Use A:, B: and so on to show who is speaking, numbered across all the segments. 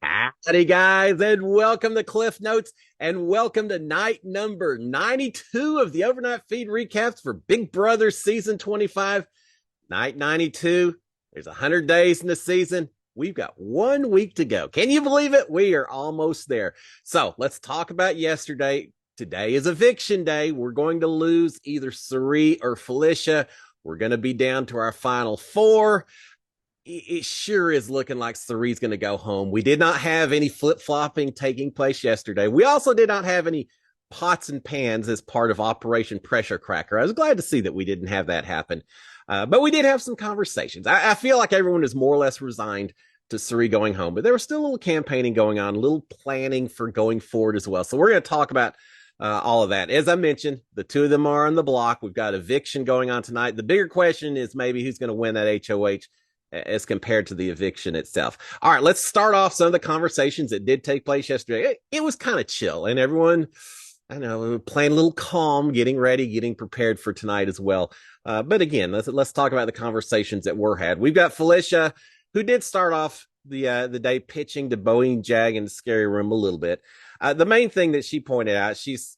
A: Howdy, guys, and welcome to Cliff Notes, and welcome to night number 92 of the Overnight Feed recaps for Big Brother Season 25. Night 92. There's 100 days in the season. We've got 1 week to go. Can you believe it? We are almost there. So let's talk about yesterday. Today is eviction day. We're going to lose either Cirie or Felicia. We're going to be down to our final four. It sure is looking like Cirie's going to go home. We did not have any flip-flopping taking place yesterday. We also did not have any pots and pans as part of Operation Pressure Cracker. I was glad to see that we didn't have that happen. But we did have some conversations. I feel like everyone is more or less resigned to Cirie going home, but there was still a little campaigning going on, a little planning for going forward as well. So we're going to talk about all of that. As I mentioned, the two of them are on the block. We've got eviction going on tonight. The bigger question is maybe who's going to win that HOH as compared to the eviction itself. All right, let's start off some of the conversations that did take place yesterday. It was kind of chill, and everyone, I know, playing a little calm, getting ready, getting prepared for tonight as well. But again, let's talk about the conversations that were had. We've got Felicia, who did start off the day pitching to Bowie and Jag in the scary room a little bit. The main thing that she pointed out, she's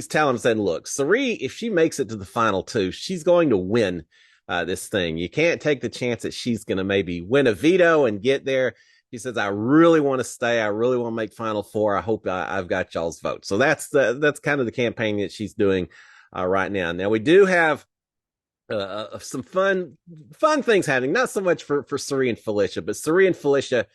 A: telling them, saying, look, Cirie, if she makes it to the final two, she's going to win this thing. You can't take the chance that she's going to maybe win a veto and get there. He says, I really want to stay. I really want to make final four. I hope I've got y'all's vote. So that's kind of the campaign that she's doing right now. Now we do have some fun things happening. Not so much for Cirie and Felicia, but Cirie and Felicia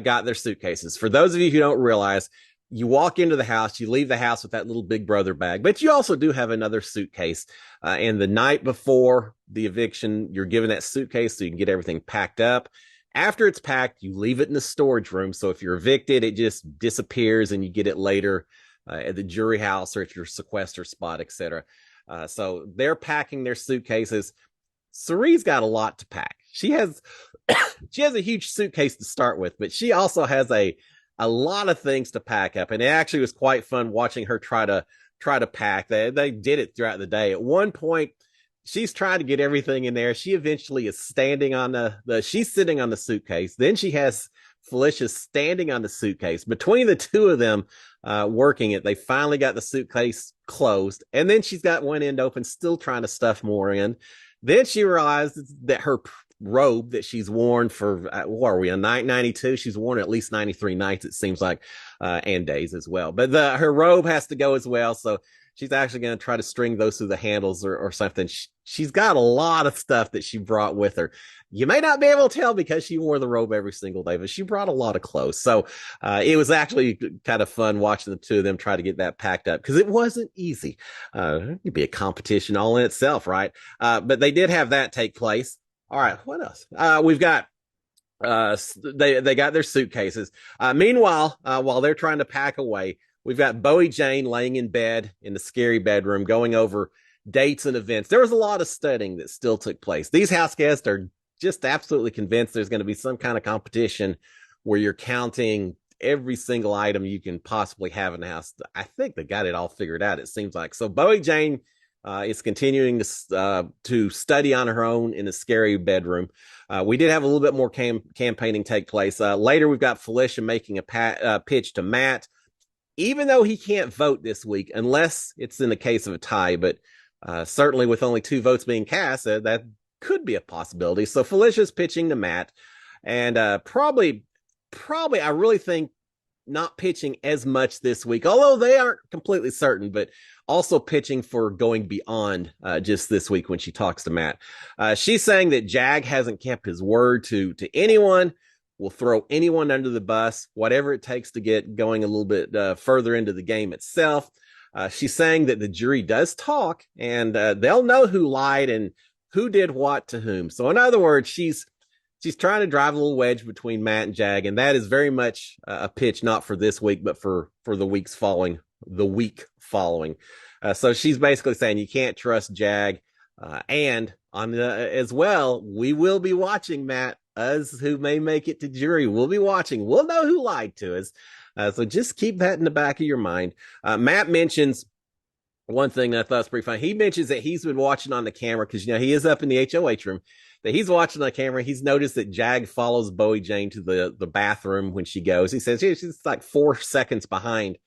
A: got their suitcases. For those of you who don't realize, you walk into the house, you leave the house with that little Big Brother bag, but you also do have another suitcase. And the night before the eviction, you're given that suitcase so you can get everything packed up. After it's packed, you leave it in the storage room. So if you're evicted, it just disappears and you get it later at the jury house or at your sequester spot, etc. So they're packing their suitcases. Cirie's got a lot to pack. She has a huge suitcase to start with, but she also has a lot of things to pack up, and it actually was quite fun watching her try to pack. They did it throughout the day. At one point, she's trying to get everything in there. She eventually is standing on she's sitting on the suitcase. Then she has Felicia standing on the suitcase. Between the two of them working it, they finally got the suitcase closed, and then she's got one end open, still trying to stuff more in. Then she realizes that her robe that she's worn for, what are we, on night 92? She's worn at least 93 nights, it seems like, and days as well. But her robe has to go as well. So she's actually going to try to string those through the handles or something. She's got a lot of stuff that she brought with her. You may not be able to tell because she wore the robe every single day, but she brought a lot of clothes. So it was actually kind of fun watching the two of them try to get that packed up because it wasn't easy. It'd be a competition all in itself, right? But they did have that take place. All right, what else? We've got they got their suitcases. Meanwhile, while they're trying to pack away, we've got Bowie Jane laying in bed in the scary bedroom, going over dates and events. There was a lot of studying that still took place. These house guests are just absolutely convinced there's going to be some kind of competition where you're counting every single item you can possibly have in the house. I think they got it all figured out, it seems like. So Bowie Jane is continuing to study on her own in a scary bedroom. We did have a little bit more campaigning take place. Later, we've got Felicia making a pitch to Matt, even though he can't vote this week, unless it's in the case of a tie. But certainly with only 2 votes being cast, that could be a possibility. So Felicia's pitching to Matt, and probably, I really think not pitching as much this week, although they aren't completely certain, but also pitching for going beyond just this week when she talks to Matt. She's saying that Jag hasn't kept his word to anyone, will throw anyone under the bus, whatever it takes to get going a little bit further into the game itself. She's saying that the jury does talk, and they'll know who lied and who did what to whom. So in other words, she's trying to drive a little wedge between Matt and Jag, and that is very much a pitch not for this week, but for the week following. So she's basically saying you can't trust Jag, and on as well, we will be watching, Matt. Us who may make it to jury, we'll be watching. We'll know who lied to us. So just keep that in the back of your mind. Matt mentions one thing that I thought was pretty funny. He mentions that he's been watching on the camera because, he is up in the HOH room. that he's watching the camera. He's noticed that Jag follows Bowie Jane to the bathroom when she goes. He says she's like 4 seconds behind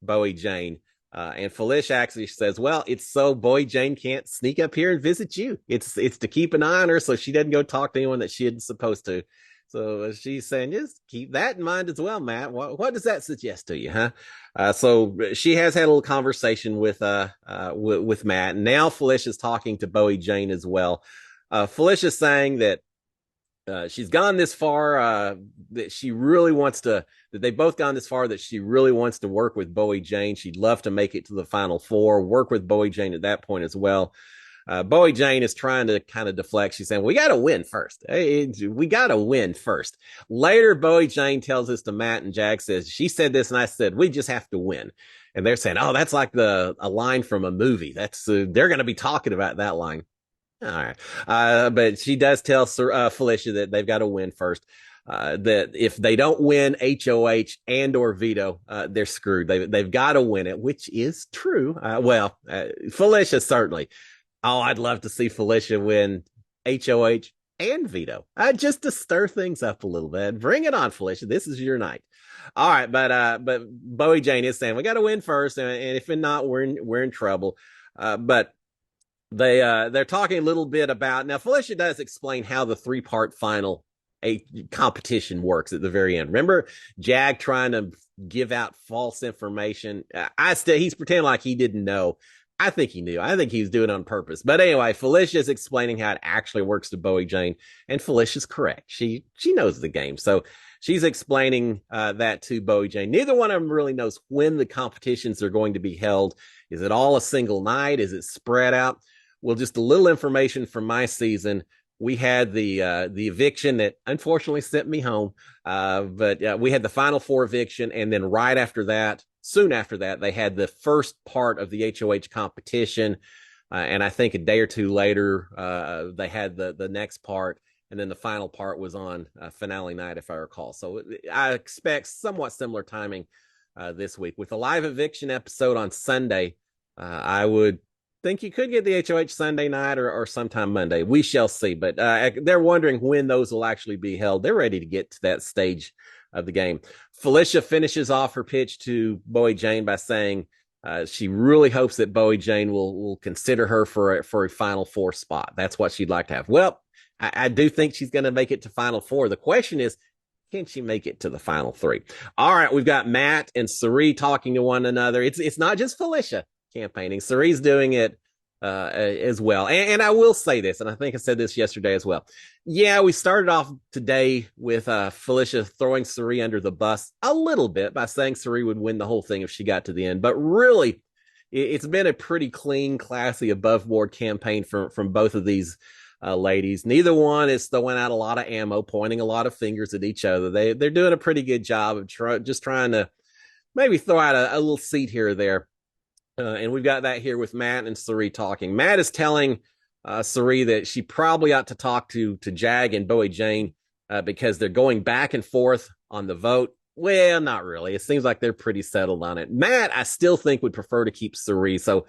A: Bowie Jane. And Felicia actually says, well, it's so Bowie Jane can't sneak up here and visit you. It's to keep an eye on her so she doesn't go talk to anyone that she isn't supposed to. So she's saying, just keep that in mind as well, Matt. What does that suggest to you, huh? So she has had a little conversation with Matt. And now Felicia's talking to Bowie Jane as well. Felicia's saying that she's gone this far, that she really wants to, that they've both gone this far that she really wants to work with Bowie Jane. She'd love to make it to the Final Four, work with Bowie Jane at that point as well. Bowie Jane is trying to kind of deflect. She's saying, we got to win first. We got to win first. Later, Bowie Jane tells this to Matt, and Jag says, she said this, and I said, we just have to win. And they're saying, oh, that's like a line from a movie. That's they're going to be talking about that line. All right. But she does tell Felicia that they've got to win first. That if they don't win HOH and or veto, they're screwed. They've got to win it, which is true. Felicia certainly. Oh, I'd love to see Felicia win HOH and veto, just to stir things up a little bit. Bring it on, Felicia. This is your night. All right, but Bowie Jane is saying we got to win first, and if not, we're in trouble. But they're talking a little bit about now. Felicia does explain how the 3-part final competition works at the very end. Remember Jag trying to give out false information? He's pretending like he didn't know. I think he knew. I think he was doing it on purpose. But anyway, Felicia's explaining how it actually works to Bowie Jane, and Felicia's correct. She knows the game. So she's explaining that to Bowie Jane. Neither one of them really knows when the competitions are going to be held. Is it all a single night? Is it spread out? Well, just a little information from my season. We had the eviction that unfortunately sent me home. But we had the Final Four eviction, and then right after that, soon after that, they had the first part of the HOH competition. And I think a day or two later, they had the next part. And then the final part was on finale night, if I recall. So I expect somewhat similar timing this week. With a live eviction episode on Sunday, I would think you could get the HOH Sunday night or sometime Monday. We shall see. But they're wondering when those will actually be held. They're ready to get to that stage of the game. Felicia finishes off her pitch to Bowie Jane by saying she really hopes that Bowie Jane will consider her for a Final Four spot. That's what she'd like to have. Well, I do think she's going to make it to Final Four. The question is, can she make it to the Final Three? All right, we've got Matt and Cirie talking to one another. It's not just Felicia campaigning. Cirie's doing it as well. And I will say this, and I think I said this yesterday as well. Yeah, we started off today with Felicia throwing Cirie under the bus a little bit by saying Cirie would win the whole thing if she got to the end. But really, it's been a pretty clean, classy, above-board campaign from both of these ladies. Neither one is throwing out a lot of ammo, pointing a lot of fingers at each other. They're doing a pretty good job of just trying to maybe throw out a little seed here or there. And we've got that here with Matt and Cirie talking. Matt is telling Cirie that she probably ought to talk to Jag and Bowie Jane because they're going back and forth on the vote. Well, not really. It seems like they're pretty settled on it. Matt, I still think, would prefer to keep Cirie. So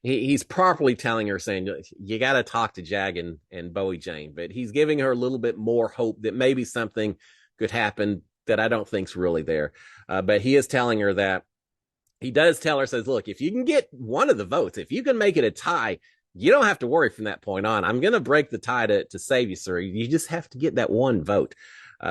A: he's properly telling her, saying, you got to talk to Jag and Bowie Jane. But he's giving her a little bit more hope that maybe something could happen that I don't think's really there. But he is telling her that. He does tell her, says, look, if you can get one of the votes, if you can make it a tie, you don't have to worry from that point on. I'm going to break the tie to save you, Cirie. You just have to get that one vote.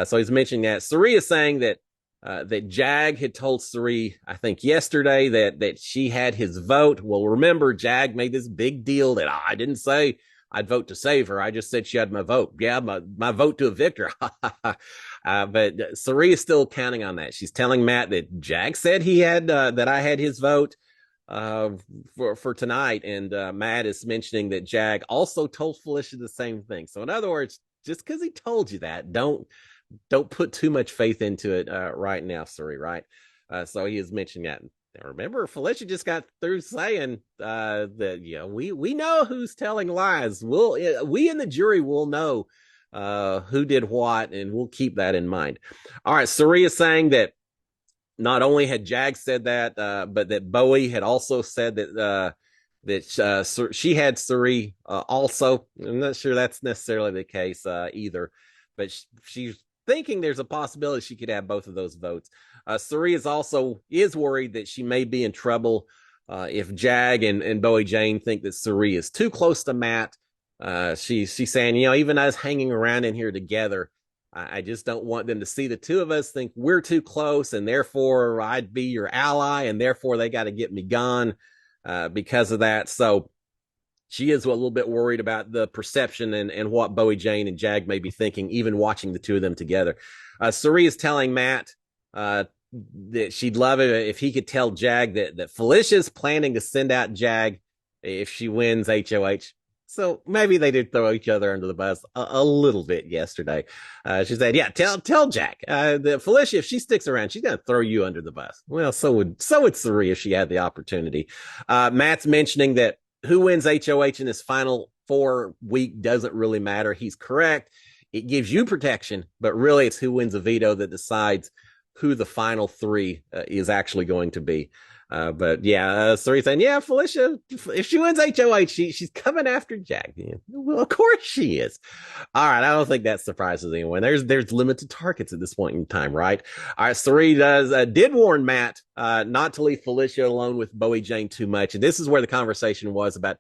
A: So he's mentioning that. Cirie is saying that Jag had told Cirie, I think yesterday, that she had his vote. Well, remember, Jag made this big deal that I didn't say I'd vote to save her. I just said she had my vote. Yeah, my vote to evict her. But Cirie is still counting on that. She's telling Matt that Jag said he had that I had his vote for tonight, and Matt is mentioning that Jag also told Felicia the same thing. So in other words, just because he told you that, don't put too much faith into it right now, Cirie. Right? So he is mentioning that. Now, remember, Felicia just got through saying that we know who's telling lies. We in the jury will know who did what, and we'll keep that in mind. All right, Cirie is saying that not only had Jag said that, but that Bowie had also said that that she had Suri also. I'm not sure that's necessarily the case either, but she's thinking there's a possibility she could have both of those votes. Suri is worried that she may be in trouble if Jag and Bowie Jane think that Suri is too close to Matt. She's saying, even us hanging around in here together, I just don't want them to see the two of us think we're too close, and therefore I'd be your ally, and therefore they got to get me gone because of that. So she is a little bit worried about the perception and what Bowie Jane and Jag may be thinking, even watching the two of them together. Suri is telling Matt that she'd love it if he could tell Jag that Felicia's planning to send out Jag if she wins HOH. So maybe they did throw each other under the bus a little bit yesterday. She said, "Yeah, tell Jack that Felicia, if she sticks around, she's gonna throw you under the bus." Well, so would Suri if she had the opportunity. Matt's mentioning that who wins HOH in this final 4 week doesn't really matter. He's correct. It gives you protection, but really it's who wins a veto that decides who the final 3 is actually going to be. But yeah, Suri saying, yeah, Felicia, if she wins HOH, she's coming after Jack. Yeah, well, of course she is. All right, I don't think that surprises anyone. There's limited targets at this point in time, right? All right, Suri did warn Matt not to leave Felicia alone with Bowie Jane too much. And this is where the conversation was about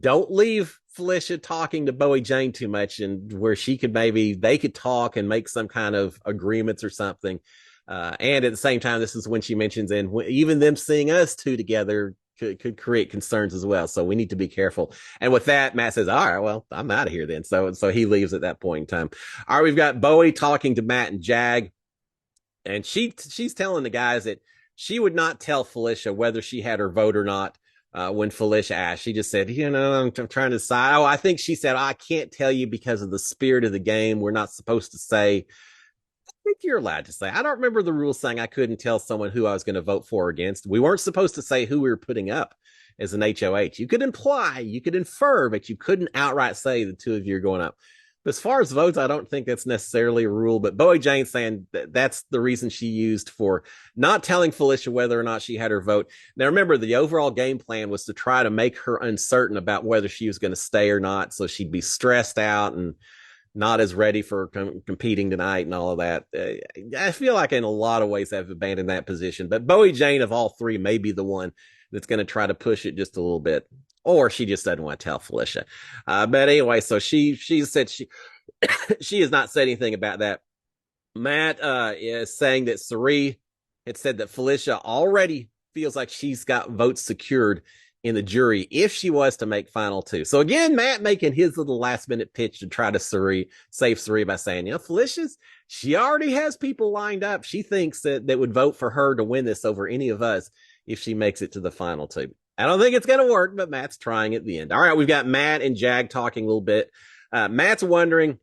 A: don't leave Felicia talking to Bowie Jane too much, and where they could talk and make some kind of agreements or something. And at the same time, this is when she mentions, and even them seeing us two together could create concerns as well. So we need to be careful. And with that, Matt says, all right, well, I'm out of here then. So he leaves at that point in time. All right, we've got Bowie talking to Matt and Jag. And she's telling the guys that she would not tell Felicia whether she had her vote or not. When Felicia asked, she just said, I'm trying to decide. Oh, I think she said, I can't tell you because of the spirit of the game. We're not supposed to say. I think you're allowed to say. I don't remember the rules saying I couldn't tell someone who I was going to vote for or against. We weren't supposed to say who we were putting up as an HOH. You could imply, you could infer, but you couldn't outright say the two of you are going up. But as far as votes, I don't think that's necessarily a rule. But Bowie Jane's saying that's the reason she used for not telling Felicia whether or not she had her vote. Now, remember, the overall game plan was to try to make her uncertain about whether she was going to stay or not. So she'd be stressed out and not as ready for competing tonight and all of that. I feel like in a lot of ways I've abandoned that position, but Bowie Jane of all 3 may be the one that's going to try to push it just a little bit, or she just doesn't want to tell Felicia. But anyway, so she said she has not said anything about that. Matt is saying that Suri had said that Felicia already feels like she's got votes secured in the jury if she was to make final 2. So again, Matt making his little last minute pitch to try to save Suri by saying, she already has people lined up. She thinks that would vote for her to win this over any of us if she makes it to the final 2. I don't think it's going to work, but Matt's trying at the end. All right, we've got Matt and Jag talking a little bit. Matt's wondering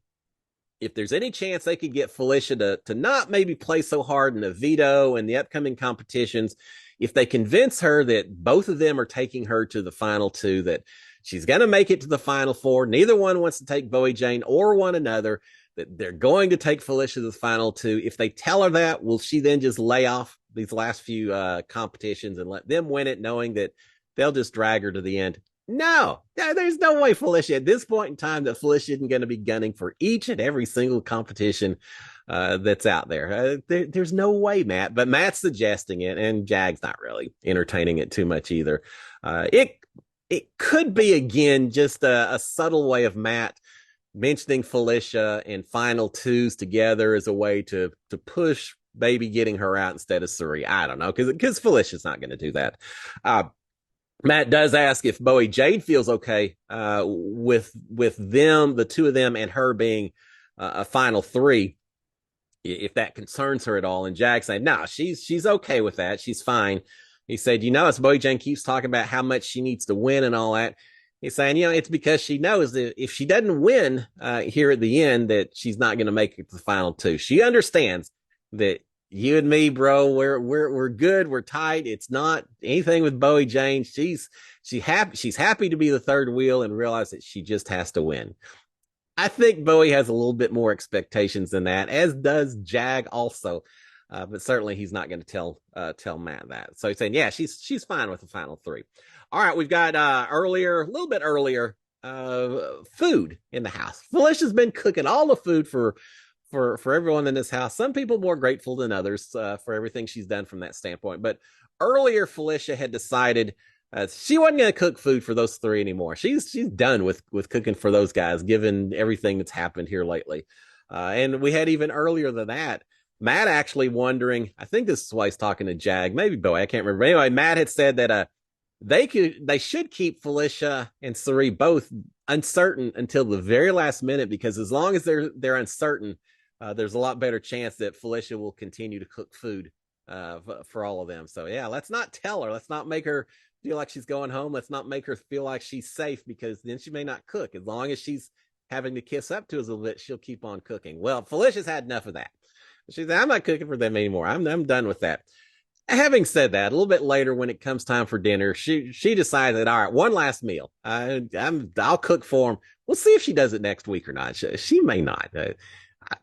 A: if there's any chance they could get Felicia to not maybe play so hard in the veto and the upcoming competitions. If they convince her that both of them are taking her to the final 2, that she's going to make it to the final 4, neither one wants to take Bowie Jane or one another, that they're going to take Felicia to the final 2. If they tell her that, will she then just lay off these last few competitions and let them win it, knowing that they'll just drag her to the end? No, there's no way Felicia at this point in time that Felicia isn't going to be gunning for each and every single competition that's out there. There's no way, Matt, but Matt's suggesting it, and Jag's not really entertaining it too much either. It could be, again, just a subtle way of Matt mentioning Felicia and final 2s together as a way to push maybe getting her out instead of Suri. I don't know, because Felicia's not going to do that. Matt does ask if Bowie Jade feels okay with them, the two of them, and her being a final 3, if that concerns her at all. And Jag saying, no, she's okay with that. She's fine. He said, as Bowie Jane keeps talking about how much she needs to win and all that, he's saying, it's because she knows that if she doesn't win here at the end, that she's not going to make it to the final 2. She understands that you and me, bro, we're good. We're tight. It's not anything with Bowie Jane. She's happy to be the third wheel and realize that she just has to win. I think Bowie has a little bit more expectations than that, as does Jag also. But certainly he's not going to tell Matt that. So he's saying, yeah, she's fine with the final three. All right, we've got a little bit earlier, food in the house. Felicia's been cooking all the food for everyone in this house. Some people more grateful than others for everything she's done from that standpoint. But earlier, Felicia had decided she wasn't going to cook food for those three anymore. She's done with cooking for those guys, given everything that's happened here lately. And we had even earlier than that, Matt actually wondering. I think this is why he's talking to Jag, maybe Bowie. I can't remember. Anyway, Matt had said that they should keep Felicia and Sari both uncertain until the very last minute, because as long as they're uncertain, there's a lot better chance that Felicia will continue to cook food for all of them. So yeah, let's not tell her. Let's not make her feel like she's going home. Let's not make her feel like she's safe, because then she may not cook. As long as she's having to kiss up to us a little bit, she'll keep on cooking. Well, Felicia's had enough of that. She said, I'm not cooking for them anymore. I'm done with that. Having said that, a little bit later when it comes time for dinner, she decided, all right, one last meal. I'll cook for them. We'll see if she does it next week or not. She may not.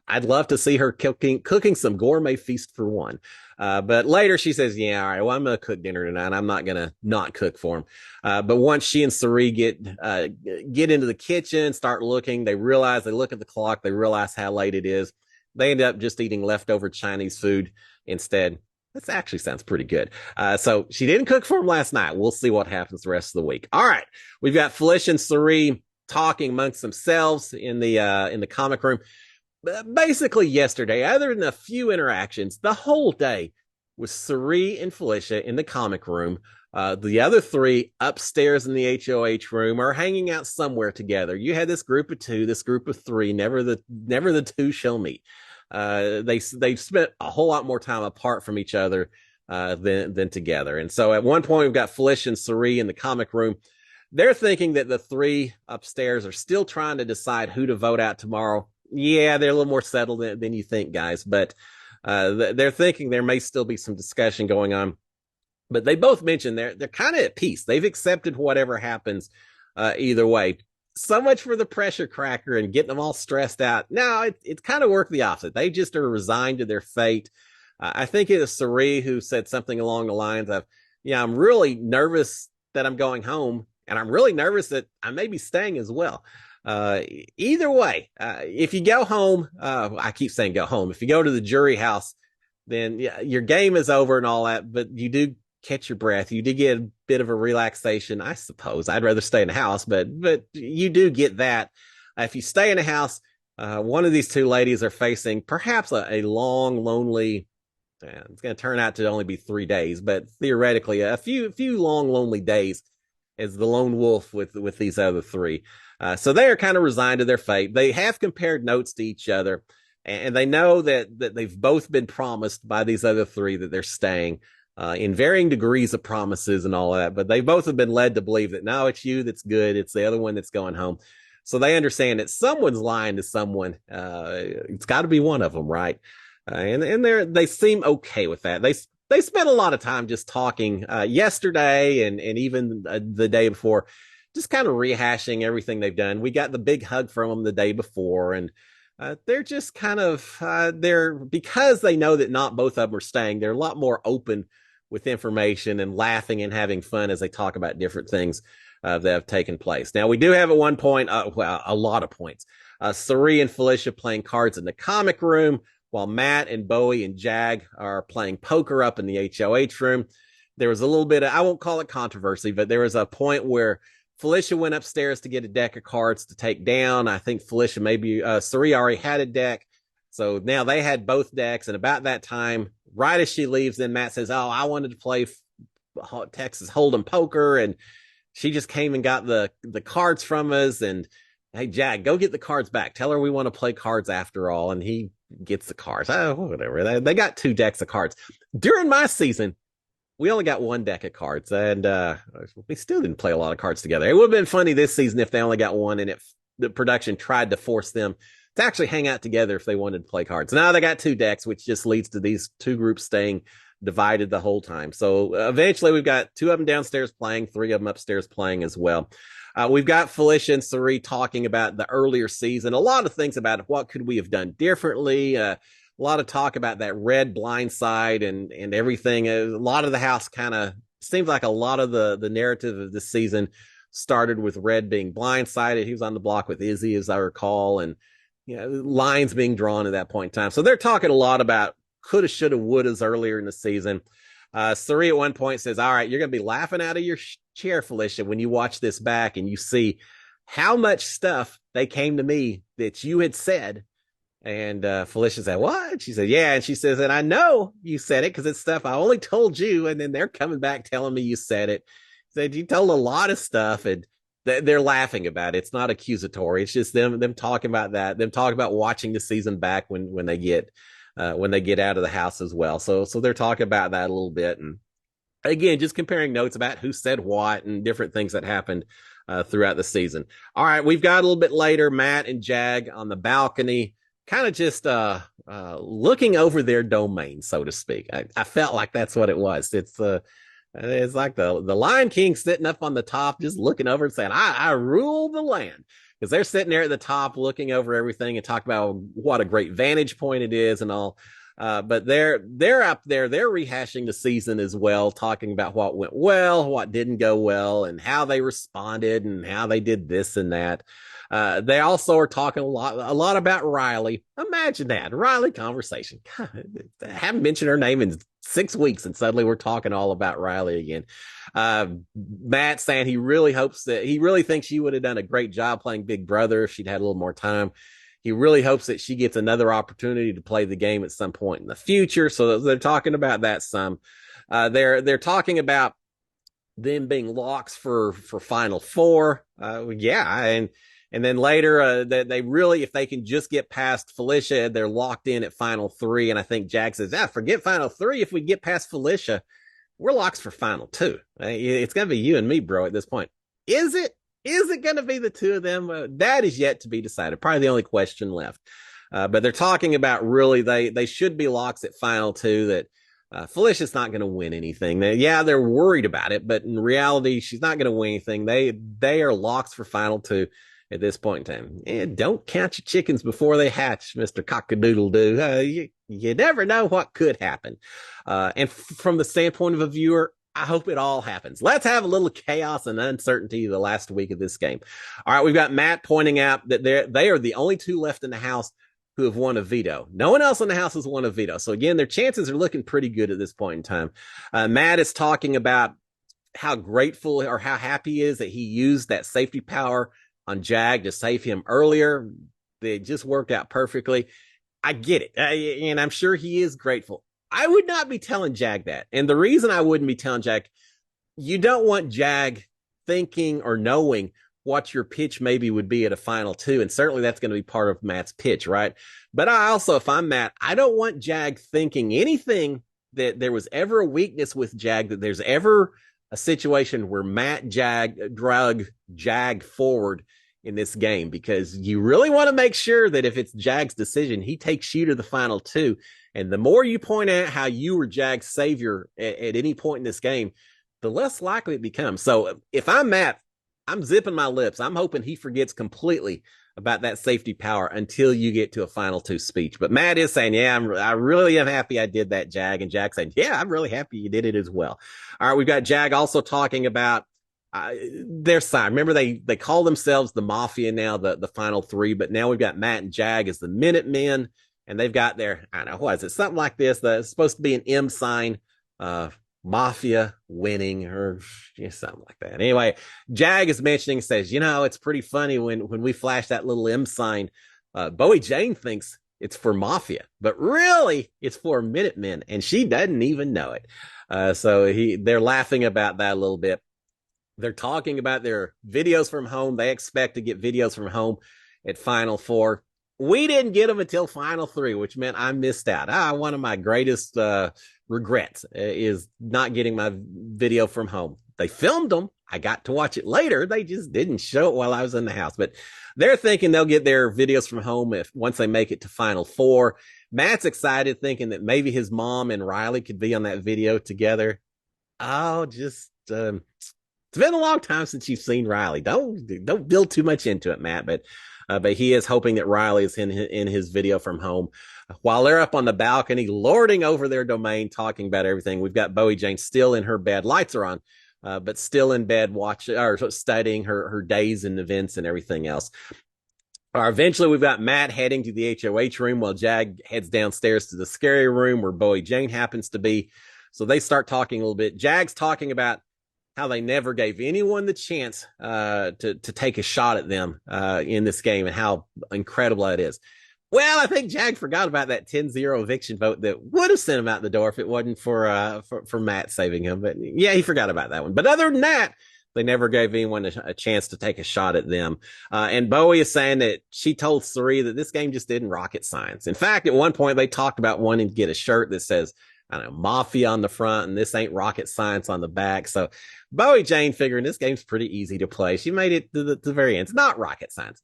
A: I'd love to see her cooking some gourmet feast for one. But later she says, yeah, all right, well, I'm going to cook dinner tonight. I'm not going to not cook for them. But once she and Sari get into the kitchen, start looking, they look at the clock, they realize how late it is. They end up just eating leftover Chinese food instead. This actually sounds pretty good. So she didn't cook for them last night. We'll see what happens the rest of the week. All right. We've got Felicia and Sari talking amongst themselves in the comic room. Basically yesterday, other than a few interactions, the whole day was Sari and Felicia in the comic room. The other three upstairs in the HOH room are hanging out somewhere together. You had this group of two, this group of three, never the two shall meet. They've spent a whole lot more time apart from each other than together. And so at one point, we've got Felicia and Sari in the comic room. They're thinking that the three upstairs are still trying to decide who to vote out tomorrow. Yeah, they're a little more settled than you think, guys. But they're thinking there may still be some discussion going on. But they both mentioned they're kind of at peace. They've accepted whatever happens either way. So much for the pressure cracker and getting them all stressed out. No, it's kind of worked the opposite. They just are resigned to their fate. I think it was Sari who said something along the lines of, yeah, I'm really nervous that I'm going home, and I'm really nervous that I may be staying as well. Either way, if you go home, I keep saying go home. If you go to the jury house, then yeah, your game is over and all that, but you do catch your breath. You do get a bit of a relaxation, I suppose. I'd rather stay in the house, but you do get that. If you stay in the house, one of these two ladies are facing perhaps a long, lonely, it's going to turn out to only be 3 days, but theoretically a few long, lonely days as the lone wolf with these other three. So they are kind of resigned to their fate. They have compared notes to each other, and they know that they've both been promised by these other three that they're staying. In varying degrees of promises and all that, but they both have been led to believe that no, it's you that's good, it's the other one that's going home. So they understand that someone's lying to someone. It's got to be one of them, right? And they seem okay with that. They spent a lot of time just talking yesterday and even the day before, just kind of rehashing everything they've done. We got the big hug from them the day before, and they're just kind of because they know that not both of them are staying, they're a lot more open with information and laughing and having fun as they talk about different things that have taken place. Now, we do have at one point, a lot of points, Sari and Felicia playing cards in the comic room, while Matt and Bowie and Jag are playing poker up in the HOH room. There was a little bit of, I won't call it controversy, but there was a point where Felicia went upstairs to get a deck of cards to take down. I think Felicia Sari already had a deck. So now they had both decks. And about that time, right as she leaves, then Matt says, oh, I wanted to play Texas Hold'em poker. And she just came and got the cards from us. And hey, Jag, go get the cards back. Tell her we want to play cards after all. And he gets the cards. Oh, whatever. They got 2 decks of cards. During my season, we only got 1 deck of cards, and we still didn't play a lot of cards together. It would have been funny this season if they only got 1, and if the production tried to force them to actually hang out together if they wanted to play cards. Now they got 2 decks, which just leads to these 2 groups staying divided the whole time. So eventually we've got 2 of them downstairs playing, 3 of them upstairs playing as well. We've got Felicia and Sari talking about the earlier season, a lot of things about what could we have done differently. lot of talk about that red blindside and everything. A lot of the house kind of seems like a lot of the narrative of this season started with Red being blindsided. He was on the block with Izzy, as I recall, and lines being drawn at that point in time. So they're talking a lot about coulda, shoulda, wouldas earlier in the season. Sari at one point says, all right, you're going to be laughing out of your chair, Felicia, when you watch this back and you see how much stuff they came to me that you had said. And Felicia said, what? She said, yeah. And she says, and I know you said it because it's stuff I only told you. And then they're coming back telling me you said it. Said you told a lot of stuff, and they're laughing about it. It's not accusatory. It's just them talking about that, them talking about watching the season back when they get out of the house as well. So they're talking about that a little bit, and again, just comparing notes about who said what and different things that happened throughout the season. All right, we've got a little bit later Matt and Jag on the balcony, kind of just looking over their domain, so to speak. I felt like that's what it was. It's like the Lion King sitting up on the top, just looking over and saying, I rule the land. Because they're sitting there at the top looking over everything and talk about what a great vantage point it is and all. But they're up there, they're rehashing the season as well, talking about what went well, what didn't go well, and how they responded and how they did this and that. They also are talking a lot about Riley. Imagine that Riley conversation. God, I haven't mentioned her name in 6 weeks, and suddenly we're talking all about Riley again. Matt saying he really thinks she would have done a great job playing Big Brother if she'd had a little more time. He really hopes that she gets another opportunity to play the game at some point in the future. So they're talking about that some. They're talking about them being locks for Final Four. And then later, they really, if they can just get past Felicia, they're locked in at Final Three. And I think Jag says, forget Final Three. If we get past Felicia, we're locks for Final Two. It's going to be you and me, bro, at this point. Is it? Is it going to be the two of them? That is yet to be decided. Probably the only question left. But they're talking about really they should be locks at Final Two, that Felicia's not going to win anything. They're worried about it, but in reality, she's not going to win anything. They are locks for Final Two at this point in time. And don't count your chickens before they hatch, Mr. Cockadoodle-Doo. You never know what could happen. And from the standpoint of a viewer, I hope it all happens. Let's have a little chaos and uncertainty the last week of this game. All right, we've got Matt pointing out that they are the only two left in the house who have won a veto. No one else in the house has won a veto. So again, their chances are looking pretty good at this point in time. Matt is talking about how grateful or how happy he is that he used that safety power on Jag to save him earlier. It just worked out perfectly. I get it. And I'm sure he is grateful. I would not be telling Jag that. And the reason I wouldn't be telling Jag, you don't want Jag thinking or knowing what your pitch maybe would be at a Final Two. And certainly that's going to be part of Matt's pitch, right? But I also, if I'm Matt, I don't want Jag thinking anything that there was ever a weakness with Jag, that there's ever a situation where Matt drug Jag forward in this game, because you really want to make sure that if it's Jag's decision, he takes you to the Final Two. And the more you point out how you were Jag's savior at any point in this game, the less likely it becomes. So if I'm Matt, I'm zipping my lips. I'm hoping he forgets completely about that safety power until you get to a Final Two speech. But Matt is saying, I really am happy I did that, Jag. And Jag saying, I'm really happy you did it as well. All right, we've got Jag also talking about their side. Remember, they call themselves the Mafia now, the Final Three, but now we've got Matt and Jag as the Minutemen. And they've got their, I don't know, what is it? Something like this. It's supposed to be an M sign, Mafia winning or something like that. Anyway, Jag is mentioning, says, it's pretty funny when we flash that little M sign, Bowie Jane thinks it's for Mafia, but really it's for Minutemen, and she doesn't even know it. So they're laughing about that a little bit. They're talking about their videos from home. They expect to get videos from home at Final Four. We didn't get them until Final Three, which meant I missed out. One of my greatest regrets is not getting my video from home. They filmed them. I got to watch it later. They just didn't show it while I was in the house. But they're thinking they'll get their videos from home once they make it to Final Four. Matt's excited, thinking that maybe his mom and Riley could be on that video together. It's been a long time since you've seen Riley. Don't build too much into it, Matt. But but he is hoping that Riley is in his video from home. While they're up on the balcony, lording over their domain, talking about everything, we've got Bowie Jane still in her bed. Lights are on, but still in bed, watching or studying her days and events and everything else. Eventually, we've got Matt heading to the HOH room while Jag heads downstairs to the scary room where Bowie Jane happens to be. So they start talking a little bit. Jag's talking about how they never gave anyone the chance to take a shot at them in this game and how incredible that is. Well, I think Jag forgot about that 10-0 eviction vote that would have sent him out the door if it wasn't for Matt saving him. But yeah, he forgot about that one. But other than that, they never gave anyone a chance to take a shot at them. And Bowie is saying that she told Suri that this game just didn't rocket science. In fact, at one point, they talked about wanting to get a shirt that says, I don't know, Mafia on the front and this ain't rocket science on the back. So Bowie Jane figuring this game's pretty easy to play. She made it to the very end. It's not rocket science.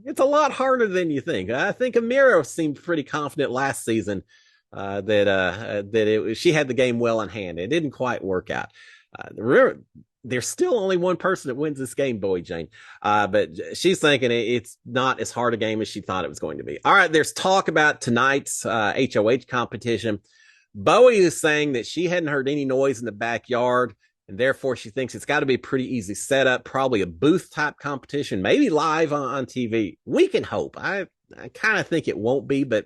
A: It's a lot harder than you think. I think Amira seemed pretty confident last season that she had the game well in hand. It didn't quite work out. There's still only one person that wins this game, Bowie Jane. But she's thinking it's not as hard a game as she thought it was going to be. All right, there's talk about tonight's HOH competition. Bowie is saying that she hadn't heard any noise in the backyard, and therefore she thinks it's got to be a pretty easy setup, probably a booth-type competition, maybe live on TV. We can hope. I kind of think it won't be, but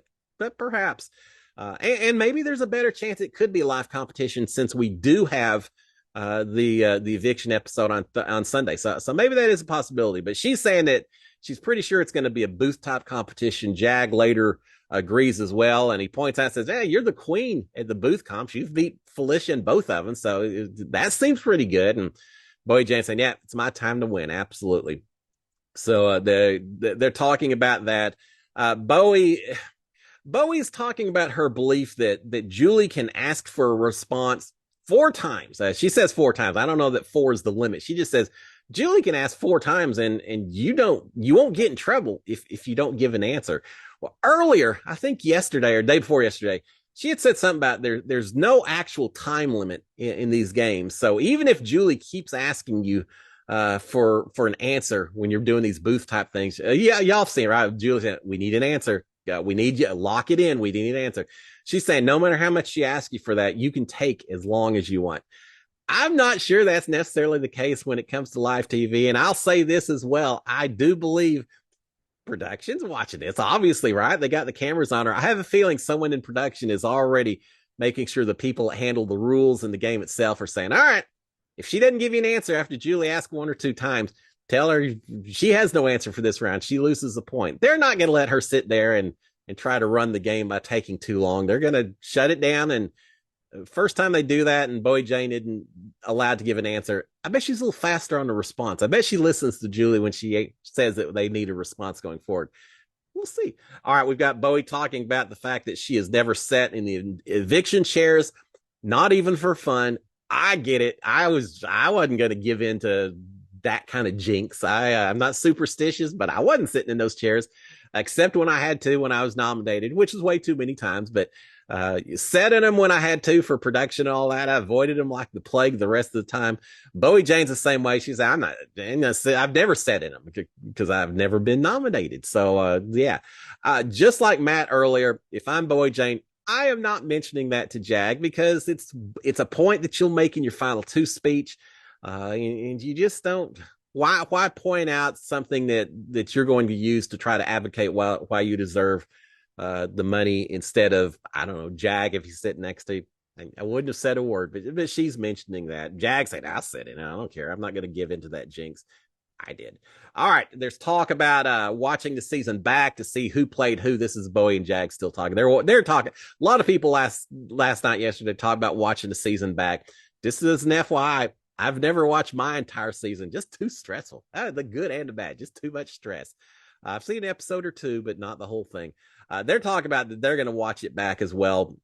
A: perhaps. And maybe there's a better chance it could be a live competition since we do have the eviction episode on Sunday. So maybe that is a possibility. But she's saying that she's pretty sure it's going to be a booth type competition. Jag later agrees as well, and he points out, says, "Hey, you're the queen at the booth comps. You've beat Felicia in both of them, so that seems pretty good." And Bowie Jane saying, "Yeah, it's my time to win, absolutely." So they're talking about that. Bowie's talking about her belief that Julie can ask for a response 4 times. She says 4 times. I don't know that 4 is the limit. She just says Julie can ask 4 times and you won't get in trouble if you don't give an answer. Well, earlier, I think yesterday or day before yesterday, she had said something about there's no actual time limit in these games. So even if Julie keeps asking you for an answer when you're doing these booth type things, y'all seen, right? Julie said, "We need an answer. We need you, lock it in. We need an answer." She's saying no matter how much she asks you for that, you can take as long as you want. I'm not sure that's necessarily the case when it comes to live TV. And I'll say this as well. I do believe production's watching this, obviously, right? They got the cameras on her. I have a feeling someone in production is already making sure the people that handle the rules and the game itself are saying, all right, if she doesn't give you an answer after Julie asks 1 or 2 times, tell her she has no answer for this round. She loses the point. They're not going to let her sit there and try to run the game by taking too long. They're going to shut it down. And first time they do that and Bowie Jane isn't allowed to give an answer, I bet she's a little faster on the response. I bet she listens to Julie when she says that they need a response going forward. We'll see. All right, we've got Bowie talking about the fact that she has never sat in the eviction chairs, not even for fun. I get it. I wasn't going to give in to that kind of jinx. I'm not superstitious, but I wasn't sitting in those chairs, except when I had to when I was nominated, which is way too many times. But sat in them when I had to for production and all that. I avoided them like the plague the rest of the time. Bowie Jane's the same way. She's like, I've never sat in them because I've never been nominated. So just like Matt earlier, if I'm Bowie Jane, I am not mentioning that to Jag because it's a point that you'll make in your final 2 speech. And you just don't. Why point out something that you're going to use to try to advocate why you deserve the money instead of, I don't know, Jag if you sit next to you? I wouldn't have said a word, but she's mentioning that. Jag said, "I'll sit in. I don't care. I'm not going to give into that jinx." I did. All right. There's talk about watching the season back to see who played who. This is Bowie and Jag still talking. They're talking. A lot of people last night, yesterday, talked about watching the season back. This is an FYI. I've never watched my entire season. Just too stressful. The good and the bad. Just too much stress. I've seen an episode or 2, but not the whole thing. They're talking about that they're going to watch it back as well.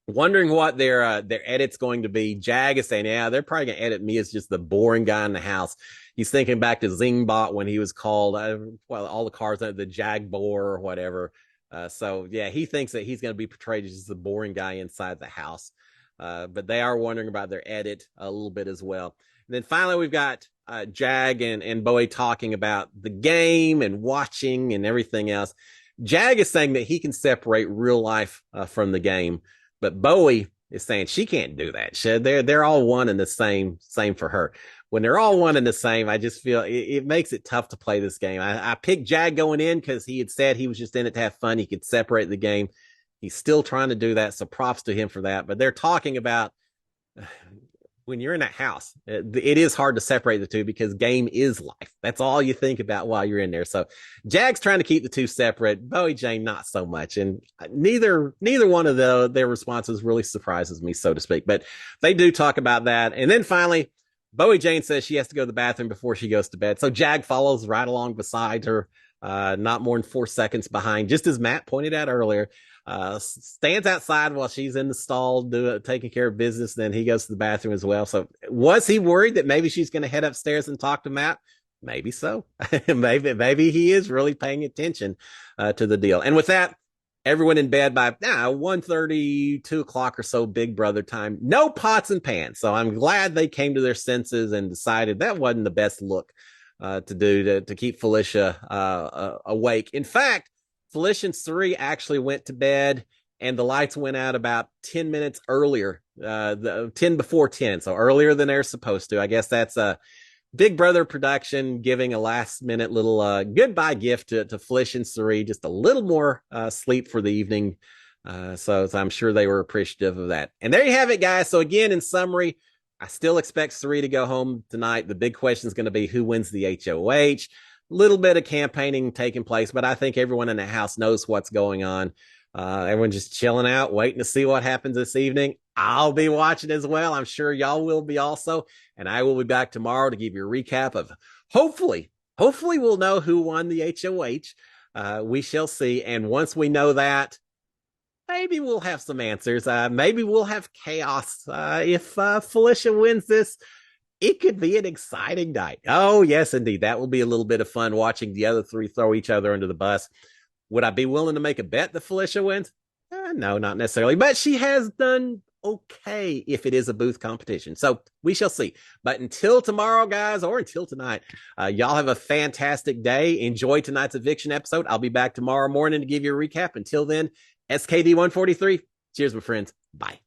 A: Wondering what their edit's going to be. Jag is saying, yeah, they're probably going to edit me as just the boring guy in the house. He's thinking back to Zingbot when he was called, all the cars, the Jag Boar or whatever. So, yeah, he thinks that he's going to be portrayed as just the boring guy inside the house. But they are wondering about their edit a little bit as well. And then finally, we've got Jag and Bowie talking about the game and watching and everything else. Jag is saying that he can separate real life from the game, but Bowie is saying she can't do that. They're all one and the same for her. When they're all one and the same, I just feel it makes it tough to play this game. I picked Jag going in because he had said he was just in it to have fun. He could separate the game. He's still trying to do that, so props to him for that. But they're talking about when you're in that house, it is hard to separate the two because game is life. That's all you think about while you're in there. So Jag's trying to keep the two separate. Bowie Jane, not so much. And neither one of their responses really surprises me, so to speak. But they do talk about that. And then finally, Bowie Jane says she has to go to the bathroom before she goes to bed. So Jag follows right along beside her, not more than 4 seconds behind, just as Matt pointed out earlier. Stands outside while she's in the stall taking care of business. Then he goes to the bathroom as well. So was he worried that maybe she's going to head upstairs and talk to Matt? Maybe so. maybe he is really paying attention to the deal. And with that, everyone in bed by 1:30, 2 o'clock or so, Big Brother time. No pots and pans. So I'm glad they came to their senses and decided that wasn't the best look to do to keep Felicia awake. In fact, Felicia and Suri actually went to bed and the lights went out about 10 minutes earlier, 10 before 10. So earlier than they're supposed to. I guess that's a Big Brother production giving a last minute little goodbye gift to Felicia and Suri, just a little more sleep for the evening. So I'm sure they were appreciative of that. And there you have it, guys. So again, in summary, I still expect Suri to go home tonight. The big question is going to be who wins the HOH. Little bit of campaigning taking place, but I think everyone in the house knows what's going on. Everyone just chilling out, waiting to see what happens this evening. I'll be watching as well. I'm sure y'all will be also. And I will be back tomorrow to give you a recap of hopefully we'll know who won the HOH. We shall see. And once we know that, maybe we'll have some answers. Maybe we'll have chaos. If Felicia wins this, it could be an exciting night. Oh, yes, indeed. That will be a little bit of fun watching the other three throw each other under the bus. Would I be willing to make a bet that Felicia wins? No, not necessarily. But she has done okay if it is a booth competition. So we shall see. But until tomorrow, guys, or until tonight, y'all have a fantastic day. Enjoy tonight's eviction episode. I'll be back tomorrow morning to give you a recap. Until then, SKD 143. Cheers, my friends. Bye.